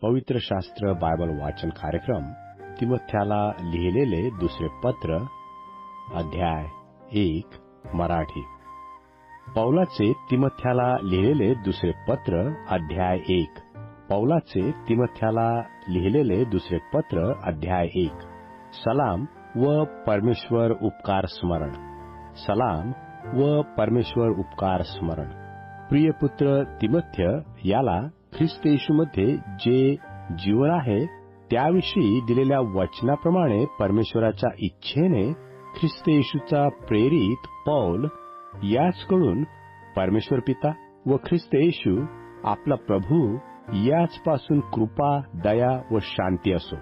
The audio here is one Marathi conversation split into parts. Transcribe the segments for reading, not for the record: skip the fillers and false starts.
पवित्र शास्त्र बायबल वाचन कार्यक्रम तिमोथ्याला लिहिलेले दुसरे पत्र अध्याय 1 मराठी. पौलाचे तिमोथ्याला लिहिलेले दुसरे पत्र अध्याय 1. पौलाचे तिमोथ्याला लिहिलेले दुसरे पत्र अध्याय 1. सलाम व परमेश्वर उपकार स्मरण. सलाम व परमेश्वर उपकार स्मरण. प्रिय पुत्र तिमोथ्य याला ख्रिस्त येशूमध्ये जे जीवन आहे त्याविषयी दिलेल्या वचनाप्रमाणे परमेश्वराच्या इच्छेने ख्रिस्त येशूचा प्रेरित पौल याचकडून परमेश्वर पिता व ख्रिस्त येशू आपला प्रभू याचपासून कृपा, दया व शांती असो.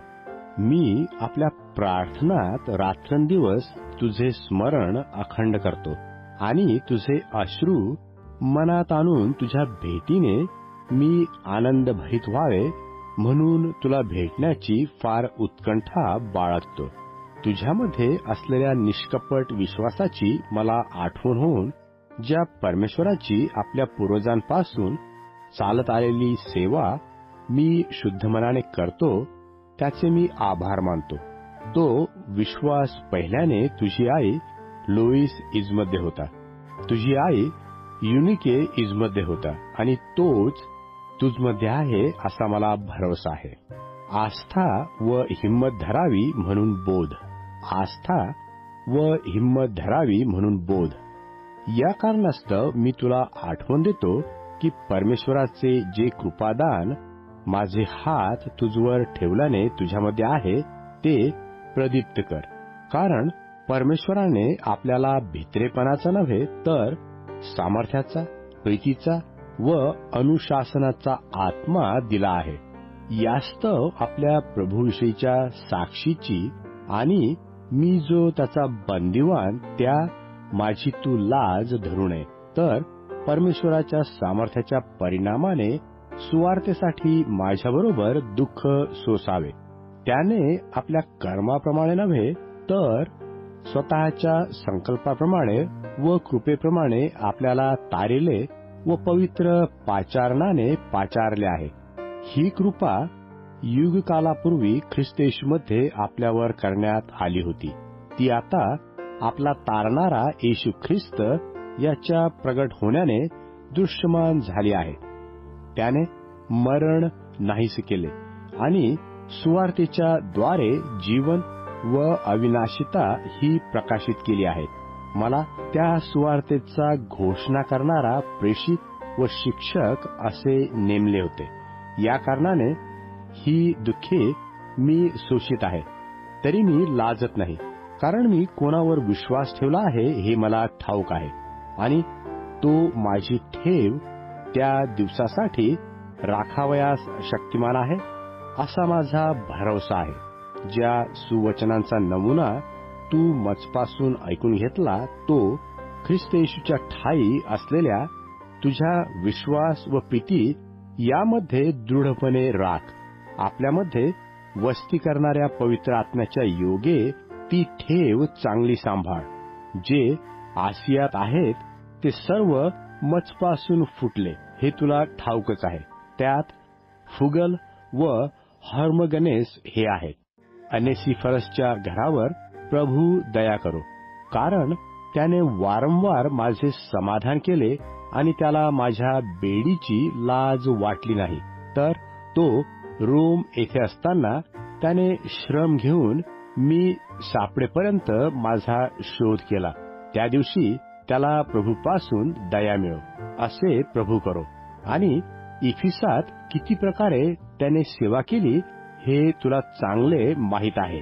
मी आपल्या प्रार्थनात रात्रंदिवस तुझे स्मरण अखंड करतो आणि तुझे अश्रू मनात आणून तुझ्या भेटीने मी आनंद भरीत व्हावे म्हणून तुला भेटण्याची फार उत्कंठा बाळगतो. तुझ्यामध्ये असलेल्या निष्कपट विश्वासाची मला आठवण होऊन ज्या परमेश्वराची आपल्या पूर्वजांपासून चालत आलेली सेवा मी शुद्ध मनाने करतो त्याचे मी आभार मानतो. तो विश्वास पहिल्याने तुझी आई लोईस इजमध्ये होता, तुझी आई युनिके इजमध्ये होता आणि तोच तुझमध्ये आहे असा मला भरवसा आहे. आस्था व हिंमत धरावी म्हणून बोध. आस्था व हिंमत धरावी म्हणून बोध. या कारणास्तव मी तुला आठवण देतो की परमेश्वराचे जे कृपादान माझे हात तुझवर ठेवल्याने तुझ्यामध्ये आहे ते प्रदीप्त कर. कारण परमेश्वराने आपल्याला भित्रेपणाचा नव्हे तर सामर्थ्याचा, प्रीतीचा व अनुशासनाचा आत्मा दिला आहे. यास्तव आपल्या प्रभूविषयीच्या साक्षीची आणि मी जो त्याचा बंदिवान त्या माझी तू लाज धरू नये, तर परमेश्वराच्या सामर्थ्याच्या परिणामाने सुवार्तेसाठी माझ्याबरोबर दुःख सोसावे. त्याने आपल्या कर्माप्रमाणे नव्हे तर स्वतःच्या संकल्पाप्रमाणे व कृपेप्रमाणे आपल्याला तारिले व पवित्र पाचारणाने पाचारले आहे. ही कृपा युगकालापूर्वी ख्रिस्त येशूमध्ये आपल्यावर करण्यात आली होती. ती आता आपला तारणारा येशू ख्रिस्त याच्या प्रगट होण्याने दृश्यमान झाली आहे. त्याने मरण नाहीसे केले आणि सुवार्तेच्या द्वारे जीवन व अविनाशिता ही प्रकाशित केली आहे. मला त्या सुवार्तेचा घोषणा करणारा प्रेषित व शिक्षक असे नेमले होते. या कारणाने ही दुःखे मी सोसित आहे, तरी मी लाजत नाही. कारण मी कोणावर विश्वास ठेवला आहे हे मला ठाऊक आहे आणि तो माझी ठेव त्या दिवसासाठी राखावयास शक्तिमान आहे असा माझा भरवसा आहे. ज्या सुवचनांचा नमुना तू मजपासून ऐकून घेतला तो ख्रिस्त येशूच्या ठायी असलेल्या तुझ्या विश्वास व प्रीती यामध्ये दृढपणे राख. आपल्यामध्ये वस्ती करणाऱ्या पवित्र आत्म्याच्या योगे ती ठेव चांगली सांभाळ. जे आसियात आहेत ते सर्व मजपासून फुटले हे तुला ठाऊकच आहे. त्यात फुगल व हर्मगनेस हे आहेत. अनेसिफरसच्या घरावर प्रभू दया करो, कारण त्याने वारंवार माझे समाधान केले आणि त्याला माझ्या बेडीची लाज वाटली नाही. तर तो रोम येथे असताना त्याने श्रम घेऊन मी सापडेपर्यंत माझा शोध केला. त्या दिवशी त्याला प्रभूपासून दया मिळो असे प्रभू करो. आणि इफिसात किती प्रकारे त्याने सेवा केली हे तुला चांगले माहीत आहे.